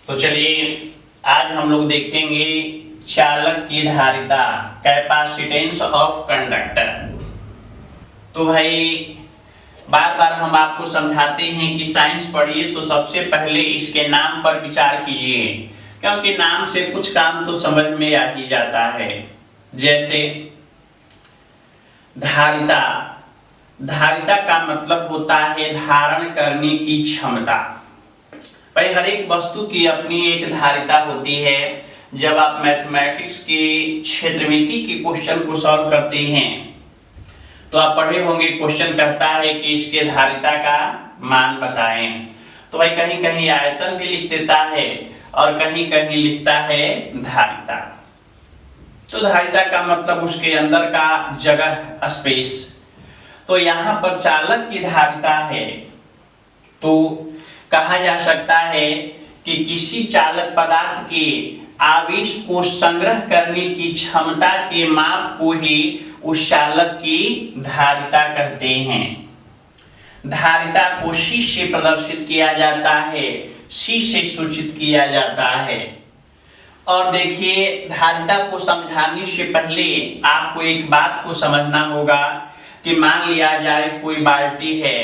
तो चलिए आज हम लोग देखेंगे चालक की धारिता, कैपेसिटेंस ऑफ कंडक्टर। तो भाई बार बार हम आपको समझाते हैं कि साइंस पढ़िए तो सबसे पहले इसके नाम पर विचार कीजिए, क्योंकि नाम से कुछ काम तो समझ में आ ही जाता है। जैसे धारिता, धारिता का मतलब होता है धारण करने की क्षमता। भाई हर एक वस्तु की अपनी एक धारिता होती है। जब आप मैथमेटिक्स के क्षेत्रमिति के क्वेश्चन को सॉल्व करते हैं तो आप पढ़े होंगे, क्वेश्चन कहता है कि इसके धारिता का मान बताएं। तो भाई कहीं कहीं आयतन भी लिख देता है और कहीं कहीं लिखता है धारिता। तो धारिता का मतलब उसके अंदर का जगह, स्पेस। तो यहाँ पर चालक की धारिता है तो कहा जा सकता है कि किसी चालक पदार्थ के आवेश को संग्रह करने की क्षमता के माप को ही उस चालक की धारिता कहते हैं। धारिता को C से प्रदर्शित किया जाता है, C से सूचित किया जाता है। और देखिए धारिता को समझाने से पहले आपको एक बात को समझना होगा कि मान लिया जाए कोई बाल्टी है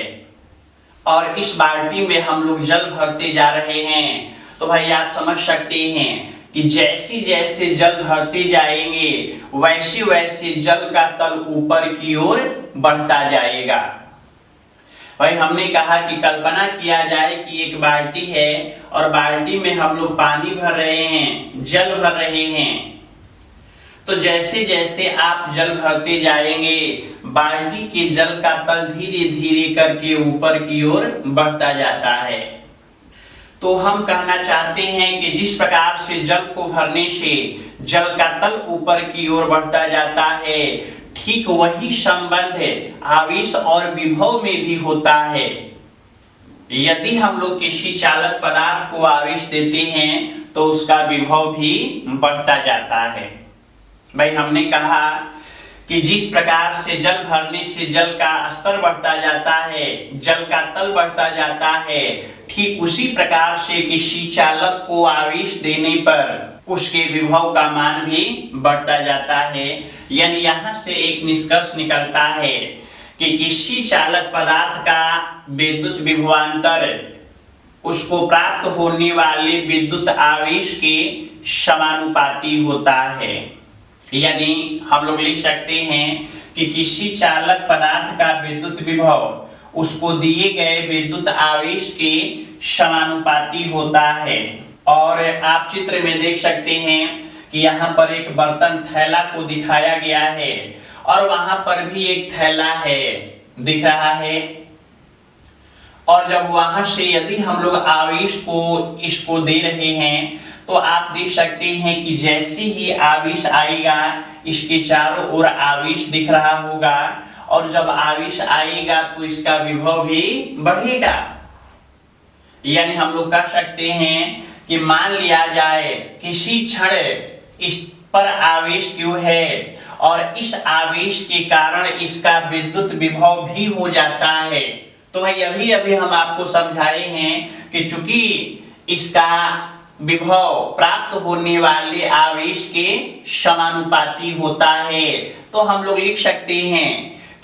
और इस बाल्टी में हम लोग जल भरते जा रहे हैं। तो भाई आप समझ सकते हैं कि जैसे जैसे जल भरते जाएंगे वैसे वैसे जल का तल ऊपर की ओर बढ़ता जाएगा। भाई हमने कहा कि कल्पना किया जाए कि एक बाल्टी है और बाल्टी में हम लोग पानी भर रहे हैं, जल भर रहे हैं। तो जैसे जैसे आप जल भरते जाएंगे बाल्टी के जल का तल धीरे धीरे करके ऊपर की ओर बढ़ता जाता है। तो हम कहना चाहते हैं कि जिस प्रकार से जल को भरने से जल का तल ऊपर की ओर बढ़ता जाता है, ठीक वही संबंध आवेश और विभव में भी होता है। यदि हम लोग किसी चालक पदार्थ को आवेश देते हैं तो उसका विभव भी बढ़ता जाता है। भाई हमने कहा कि जिस प्रकार से जल भरने से जल का स्तर बढ़ता जाता है, जल का तल बढ़ता जाता है, ठीक उसी प्रकार से किसी चालक को आवेश देने पर उसके विभव का मान भी बढ़ता जाता है। यानी यहाँ से एक निष्कर्ष निकलता है कि किसी चालक पदार्थ का विद्युत विभवांतर उसको प्राप्त होने वाले विद्युत आवेश के समानुपाती होता है। यानी हम लोग लिख सकते हैं कि किसी चालक पदार्थ का विद्युत विभव उसको दिए गए विद्युत आवेश के समानुपाती होता है। और आप चित्र में देख सकते हैं कि यहाँ पर एक बर्तन थैला को दिखाया गया है और वहां पर भी एक थैला है, दिख रहा है। और जब वहां से यदि हम लोग आवेश को इसको दे रहे हैं तो आप देख सकते हैं कि जैसे ही आवेश आएगा इसके चारों ओर आवेश दिख रहा होगा और जब आवेश आएगा तो इसका विभव भी बढ़ेगा। यानी हम लोग कह सकते हैं कि मान लिया जाए किसी क्षण इस पर आवेश क्यों है और इस आवेश के कारण इसका विद्युत विभव भी हो जाता है। तो भाई अभी अभी हम आपको समझाए हैं कि चूंकि इसका विभव प्राप्त होने वाले आवेश के समानुपाती होता है तो हम लोग लिख सकते हैं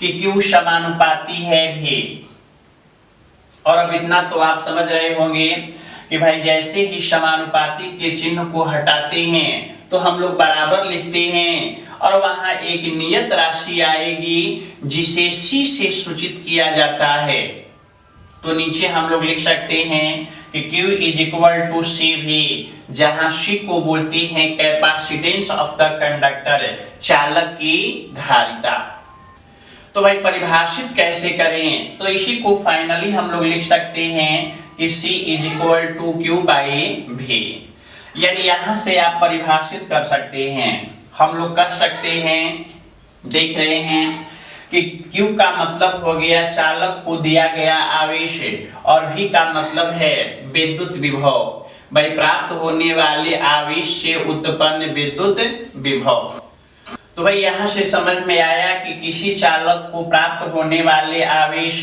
कि Q समानुपाती है भी। और अब इतना तो आप समझ रहे होंगे कि भाई जैसे ही समानुपाती के चिन्ह को हटाते हैं तो हम लोग बराबर लिखते हैं और वहां एक नियत राशि आएगी जिसे C से सूचित किया जाता है। तो नीचे हम लोग लिख सकते हैं कि Q is equal to CV, जहां C को बोलती है कैपेसिटेंस ऑफ द कंडक्टर, चालक की धारिता। तो भाई परिभाषित कैसे करें, तो इसी को फाइनली हम लोग लिख सकते हैं कि C is equal to Q by V। यानी यहां से आप परिभाषित कर सकते हैं। हम लोग कह सकते हैं, देख रहे हैं कि Q का मतलब हो गया चालक को दिया गया आवेश और V का मतलब है विद्युत विभव, भाई प्राप्त होने वाले आवेश से उत्पन्न विद्युत विभव। तो भाई यहां से समझ में आया कि किसी चालक को प्राप्त होने वाले आवेश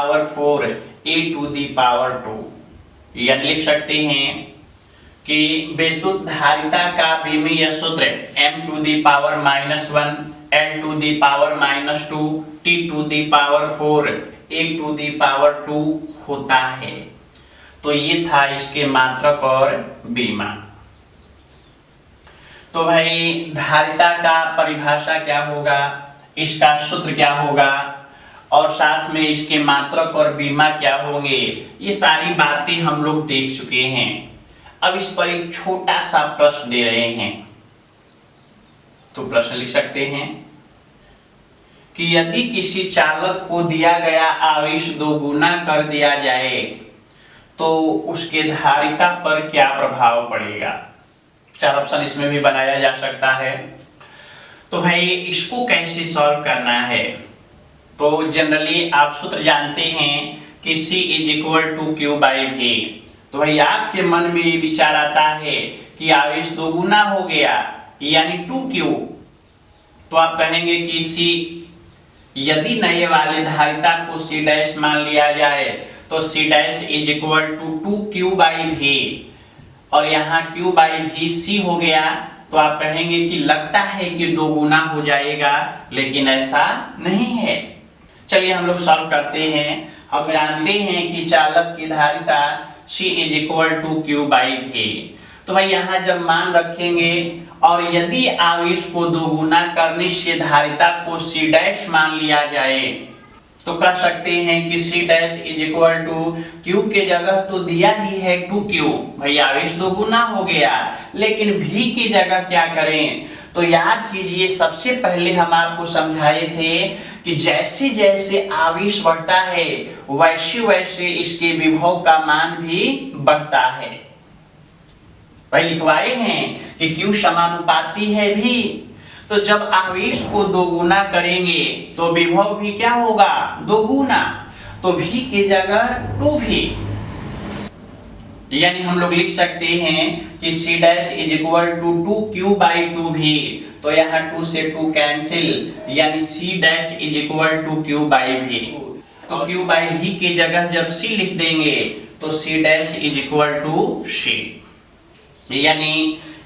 power 4 a to the power 2। यानी लिख सकते हैं कि विद्युत धारिता का विमीय सूत्र m to the power -1 l to the power -2 t to the power 4 a to the power 2 होता है। तो ये था इसके मात्रक और विमा। तो भाई धारिता का परिभाषा क्या होगा, इसका सूत्र क्या होगा और साथ में इसके मात्रक और विमा क्या होंगे, ये सारी बातें हम लोग देख चुके हैं। अब इस पर एक छोटा सा प्रश्न दे रहे हैं। तो प्रश्न लिख सकते हैं कि यदि किसी चालक को दिया गया आवेश दोगुना कर दिया जाए तो उसके धारिता पर क्या प्रभाव पड़ेगा। 4 ऑप्शन इसमें भी बनाया जा सकता है। तो भाई इसको कैसे सॉल्व करना है, तो जनरली आप सूत्र जानते हैं कि C = Q/V। तो भाई आपके मन में ये विचार आता है कि आवेश दोगुना हो गया यानी 2Q, तो आप कहेंगे कि C, यदि नए वाले धारिता को C' मान लिया जाए तो C' = 2Q/V और यहाँ Q/V C हो गया, तो आप कहेंगे कि लगता है कि दोगुना हो जाएगा, लेकिन ऐसा नहीं है। चलिए हम लोग सॉल्व करते हैं। हम जानते हैं कि चालक की धारिता C = Q/V। तो भाई यहाँ जब मान रखेंगे और यदि आवेश को दोगुना करने से धारिता को C' मान लिया जाए तो कह सकते हैं कि C' = Q के जगह तो दिया ही है 2Q, भाई आवेश दोगुना हो गया, लेकिन V की जगह क्या करें। तो याद कीजिए सबसे पहले हम आपको समझाए थे कि जैसे जैसे आवेश बढ़ता है वैसे वैसे इसके विभव का मान भी बढ़ता है। भाई लिखवाए हैं कि Q समानुपाती है V, तो जब आवेश को दोगुना करेंगे तो विभव भी क्या होगा, दोगुना, तो V की जगह 2V। यानी हम लोग लिख सकते हैं कि C' = 2Q/2V। तो यहाँ 2 से 2 कैंसिल, यानी C' = Q/V। तो Q/V की जगह जब C लिख देंगे तो C' = C। यानी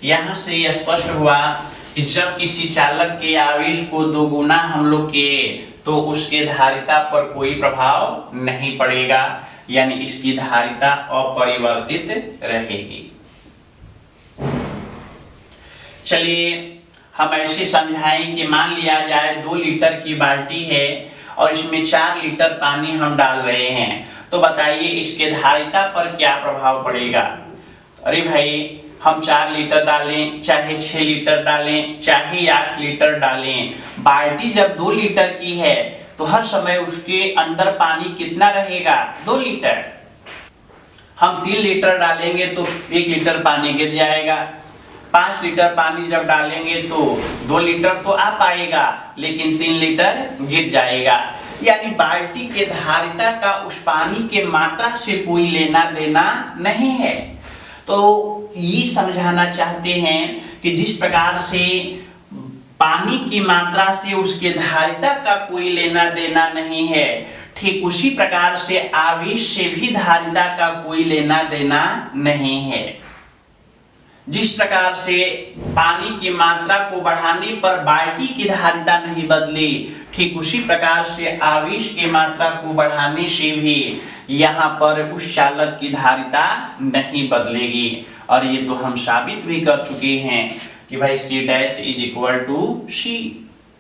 यहाँ से यह स्पष्ट हुआ कि जब किसी चालक के आवेश को दोगुना हम लोग किए तो उसके धारिता पर कोई प्रभाव नहीं पड़ेगा, यानी इसकी धारिता अपरिवर्तित रहेगी। चलिए हम ऐसे समझाएं कि मान लिया जाए 2 लीटर की बाल्टी है और इसमें 4 लीटर पानी हम डाल रहे हैं, तो बताइए इसके धारिता पर क्या प्रभाव पड़ेगा। अरे भाई, हम 4 लीटर डालें, चाहे 6 लीटर डालें, चाहे 8 लीटर डालें, बाल्टी जब 2 लीटर की है तो हर समय उसके अंदर पानी कितना रहेगा, 2 लीटर। हम 3 लीटर डालेंगे तो 1 लीटर पानी गिर जाएगा। 5 लीटर पानी जब डालेंगे तो 2 लीटर तो आ पाएगा, लेकिन 3 लीटर गिर जाएगा। यानी बाल्टी के धारिता का उस पानी के मात्रा से कोई लेना देना नहीं है। तो ये समझाना चाहते हैं कि जिस प्रकार से पानी की मात्रा से उसके धारिता का कोई लेना देना नहीं है, ठीक उसी प्रकार से आवेश से भी धारिता का कोई लेना देना नहीं है। जिस प्रकार से पानी की मात्रा को बढ़ाने पर बाल्टी की धारिता नहीं बदली, ठीक उसी प्रकार से आवेश की मात्रा को बढ़ाने से भी यहाँ पर उस चालक की धारिता नहीं बदलेगी। और ये तो हम साबित भी कर चुके हैं कि भाई C dash is equal to C,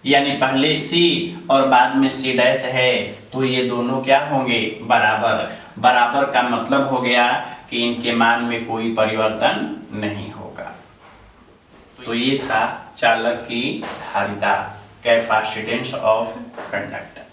यानी पहले C और बाद में C डैश है तो ये दोनों क्या होंगे, बराबर। बराबर का मतलब हो गया कि इनके मान में कोई परिवर्तन नहीं होगा। तो ये था चालक की धारिता, कैपेसिटेंस ऑफ कंडक्टर।